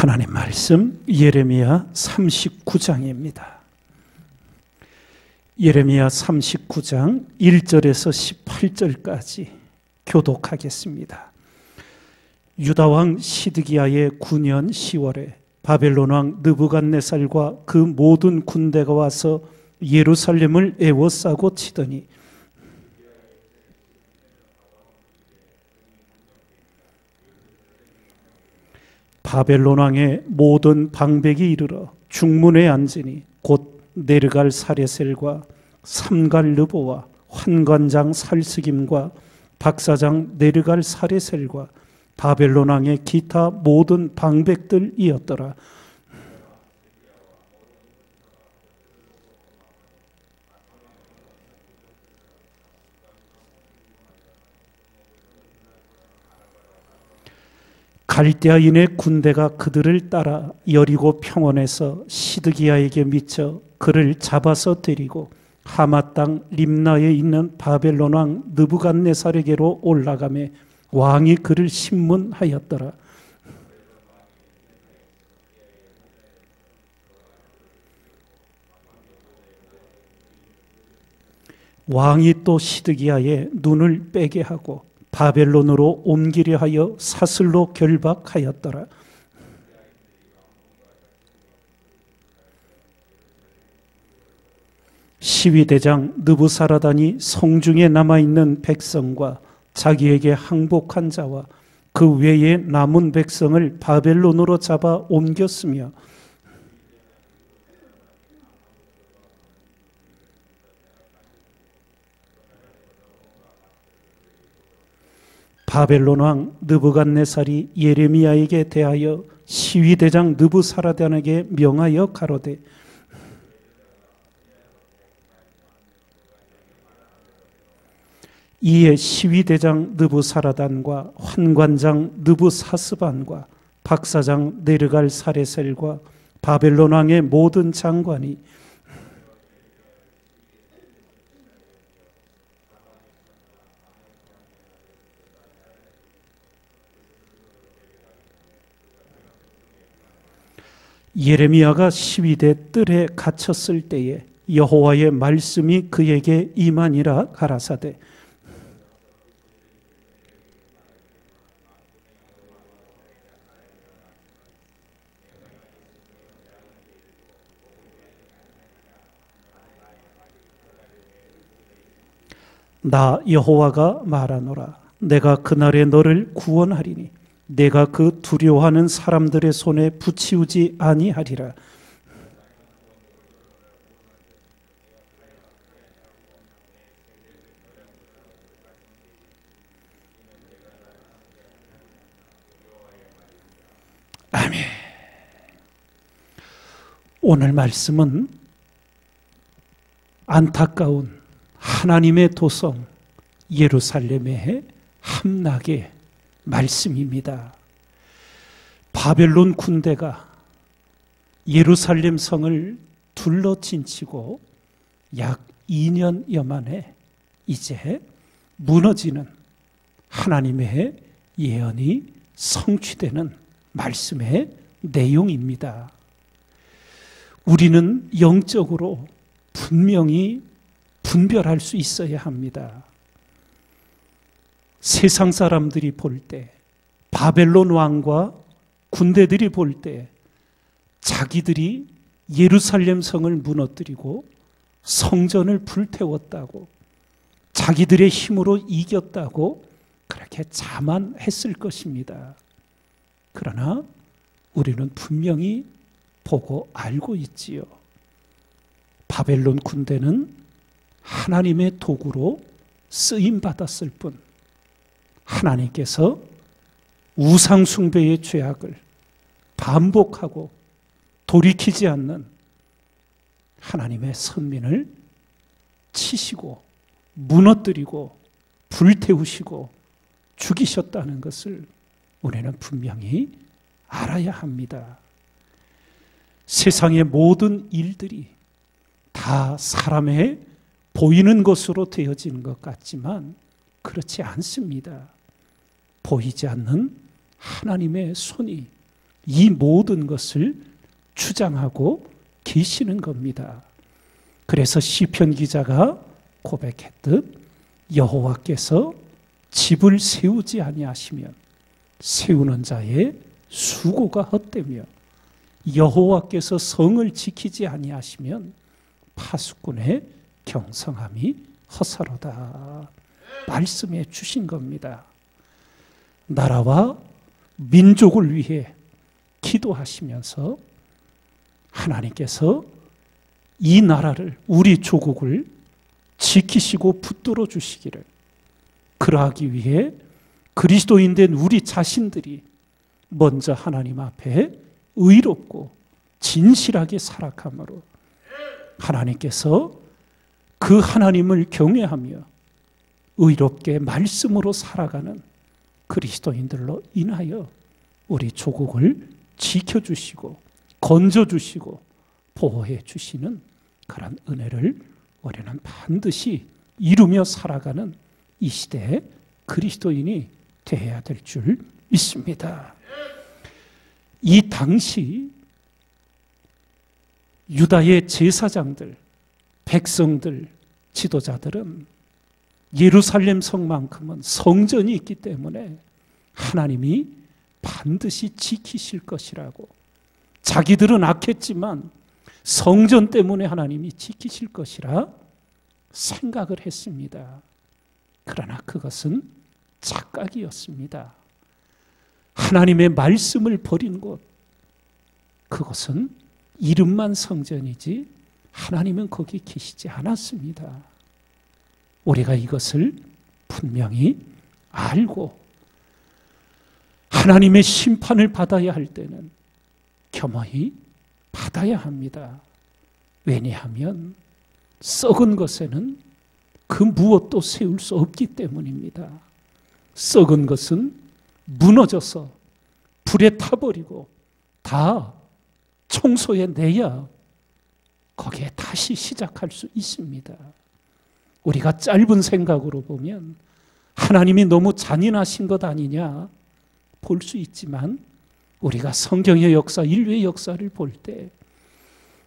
하나님 말씀 예레미야 39장입니다. 예레미야 39장 1절에서 18절까지 교독하겠습니다. 유다왕 시드기야의 9년 10월에 바벨론 왕 느부갓네살과 그 모든 군대가 와서 예루살렘을 에워싸고 치더니 바벨론 왕의 모든 방백이 이르러 중문에 앉으니 곧 네르갈 사레셀과 삼갈 르보와 환관장 살스김과 박사장 네르갈 사레셀과 바벨론 왕의 기타 모든 방백들이었더라. 갈대아인의 군대가 그들을 따라 여리고 평원에서 시드기야에게 미쳐 그를 잡아서 데리고 하마 땅 림나에 있는 바벨론 왕 느부갓네살에게로 올라가매 왕이 그를 심문하였더라. 왕이 또 시드기야의 눈을 빼게 하고 바벨론으로 옮기려 하여 사슬로 결박하였더라. 시위대장 느부사라단이 성중에 남아있는 백성과 자기에게 항복한 자와 그 외에 남은 백성을 바벨론으로 잡아 옮겼으며 바벨론 왕 느부갓네살이 예레미야에게 대하여 시위대장 느부사라단에게 명하여 가로되 이에 시위대장 느부사라단과 환관장 느부사스반과 박사장 네르갈 사레셀과 바벨론 왕의 모든 장관이 예레미야가 시위대 뜰에 갇혔을 때에 여호와의 말씀이 그에게 임하니라 가라사대 나 여호와가 말하노라. 내가 그날에 너를 구원하리니 내가 그 두려워하는 사람들의 손에 붙이우지 아니하리라. 아멘. 오늘 말씀은 안타까운 하나님의 도성 예루살렘의 함락의 말씀입니다. 바벨론 군대가 예루살렘 성을 둘러진치고 약 2년여 만에 이제 무너지는 하나님의 예언이 성취되는 말씀의 내용입니다. 우리는 영적으로 분명히 분별할 수 있어야 합니다. 세상 사람들이 볼 때, 바벨론 왕과 군대들이 볼 때 자기들이 예루살렘 성을 무너뜨리고 성전을 불태웠다고, 자기들의 힘으로 이겼다고 그렇게 자만했을 것입니다. 그러나 우리는 분명히 보고 알고 있지요. 바벨론 군대는 하나님의 도구로 쓰임받았을 뿐 하나님께서 우상숭배의 죄악을 반복하고 돌이키지 않는 하나님의 선민을 치시고 무너뜨리고 불태우시고 죽이셨다는 것을 우리는 분명히 알아야 합니다. 세상의 모든 일들이 다 사람의 보이는 것으로 되어지는 것 같지만 그렇지 않습니다. 보이지 않는 하나님의 손이 이 모든 것을 주장하고 계시는 겁니다. 그래서 시편 기자가 고백했듯 여호와께서 집을 세우지 아니하시면 세우는 자의 수고가 헛되며 여호와께서 성을 지키지 아니하시면 파수꾼의 경성함이 허사로다. 말씀해 주신 겁니다. 나라와 민족을 위해 기도하시면서 하나님께서 이 나라를, 우리 조국을 지키시고 붙들어 주시기를, 그러하기 위해 그리스도인 된 우리 자신들이 먼저 하나님 앞에 의롭고 진실하게 살아감으로 하나님께서 그 하나님을 경외하며 의롭게 말씀으로 살아가는 그리스도인들로 인하여 우리 조국을 지켜주시고 건져주시고 보호해 주시는 그런 은혜를 우리는 반드시 이루며 살아가는 이 시대의 그리스도인이 되어야 될 줄 믿습니다. 이 당시 유다의 제사장들, 백성들, 지도자들은 예루살렘 성만큼은 성전이 있기 때문에 하나님이 반드시 지키실 것이라고, 자기들은 악했지만 성전 때문에 하나님이 지키실 것이라 생각을 했습니다. 그러나 그것은 착각이었습니다. 하나님의 말씀을 버린 곳, 그것은 이름만 성전이지 하나님은 거기 계시지 않았습니다. 우리가 이것을 분명히 알고 하나님의 심판을 받아야 할 때는 겸허히 받아야 합니다. 왜냐하면 썩은 것에는 그 무엇도 세울 수 없기 때문입니다. 썩은 것은 무너져서 불에 타버리고 다 청소해내야 거기에 다시 시작할 수 있습니다. 우리가 짧은 생각으로 보면 하나님이 너무 잔인하신 것 아니냐 볼 수 있지만, 우리가 성경의 역사, 인류의 역사를 볼 때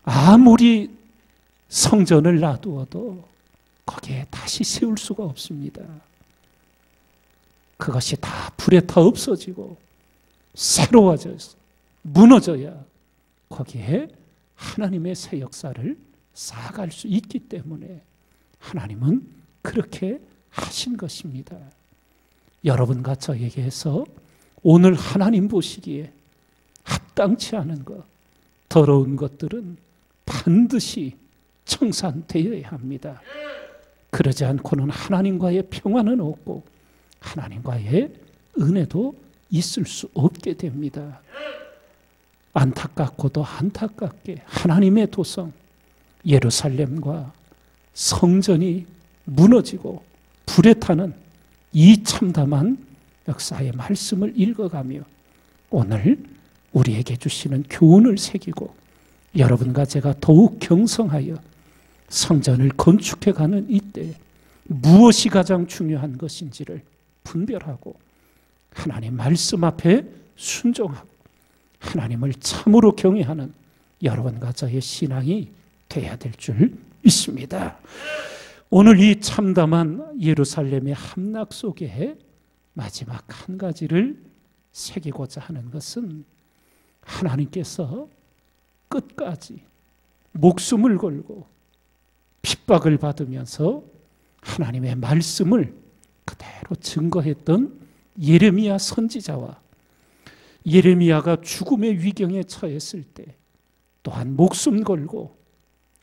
아무리 성전을 놔두어도 거기에 다시 세울 수가 없습니다. 그것이 다 불에 타 없어지고 새로워져서 무너져야 거기에 하나님의 새 역사를 쌓아갈 수 있기 때문에 하나님은 그렇게 하신 것입니다. 여러분과 저에게서 오늘 하나님 보시기에 합당치 않은 것, 더러운 것들은 반드시 청산되어야 합니다. 그러지 않고는 하나님과의 평화는 없고 하나님과의 은혜도 있을 수 없게 됩니다. 안타깝고도 안타깝게 하나님의 도성 예루살렘과 성전이 무너지고 불에 타는 이 참담한 역사의 말씀을 읽어가며 오늘 우리에게 주시는 교훈을 새기고 여러분과 제가 더욱 경성하여 성전을 건축해가는 이때 무엇이 가장 중요한 것인지를 분별하고 하나님 말씀 앞에 순종하고 하나님을 참으로 경외하는 여러분과 저의 신앙이 돼야 될 줄 믿습니다. 오늘 이 참담한 예루살렘의 함락 속에 마지막 한 가지를 새기고자 하는 것은 하나님께서 끝까지 목숨을 걸고 핍박을 받으면서 하나님의 말씀을 그대로 증거했던 예레미야 선지자와 예레미야가 죽음의 위경에 처했을 때 또한 목숨 걸고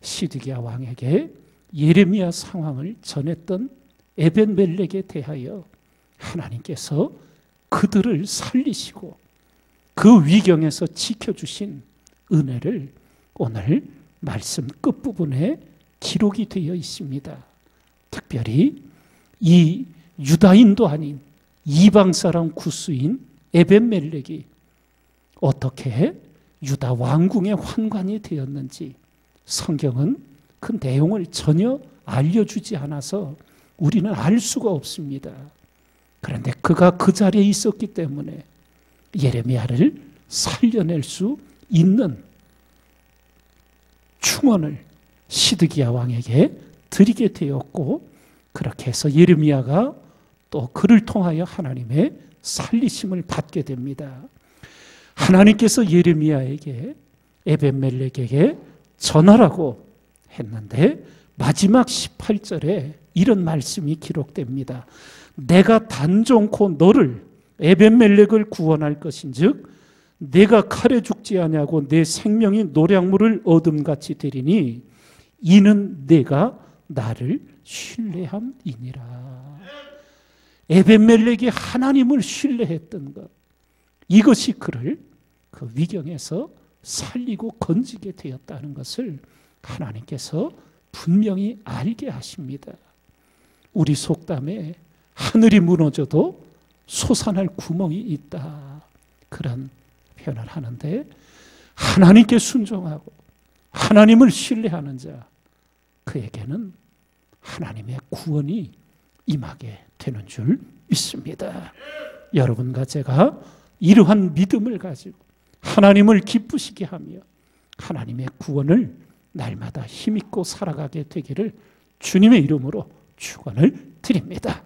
시드기야 왕에게 예레미야 상황을 전했던 에벤멜렉에 대하여 하나님께서 그들을 살리시고 그 위경에서 지켜주신 은혜를 오늘 말씀 끝부분에 기록이 되어 있습니다. 특별히 이 유다인도 아닌 이방 사람 구스인 에벤멜렉이 어떻게 유다 왕궁의 환관이 되었는지 성경은 그 내용을 전혀 알려주지 않아서 우리는 알 수가 없습니다. 그런데 그가 그 자리에 있었기 때문에 예레미야를 살려낼 수 있는 충언을 시드기야 왕에게 드리게 되었고, 그렇게 해서 예레미야가 또 그를 통하여 하나님의 살리심을 받게 됩니다. 하나님께서 예레미야에게 에벤멜렉에게 전하라고 했는데 마지막 18절에 이런 말씀이 기록됩니다. 내가 단종코 너를 에벤멜렉을 구원할 것인즉 내가 칼에 죽지 아니하고 내 생명이 노량물을 얻음같이 되리니 이는 내가 나를 신뢰함이니라. 에벤멜렉이 하나님을 신뢰했던 것, 이것이 그를 그 위경에서 살리고 건지게 되었다는 것을 하나님께서 분명히 알게 하십니다. 우리 속담에 하늘이 무너져도 솟아날 구멍이 있다, 그런 표현을 하는데, 하나님께 순종하고 하나님을 신뢰하는 자, 그에게는 하나님의 구원이 임하게 되는 줄 믿습니다. 여러분과 제가 이러한 믿음을 가지고 하나님을 기쁘시게 하며 하나님의 구원을 날마다 힘있고 살아가게 되기를 주님의 이름으로 축원을 드립니다.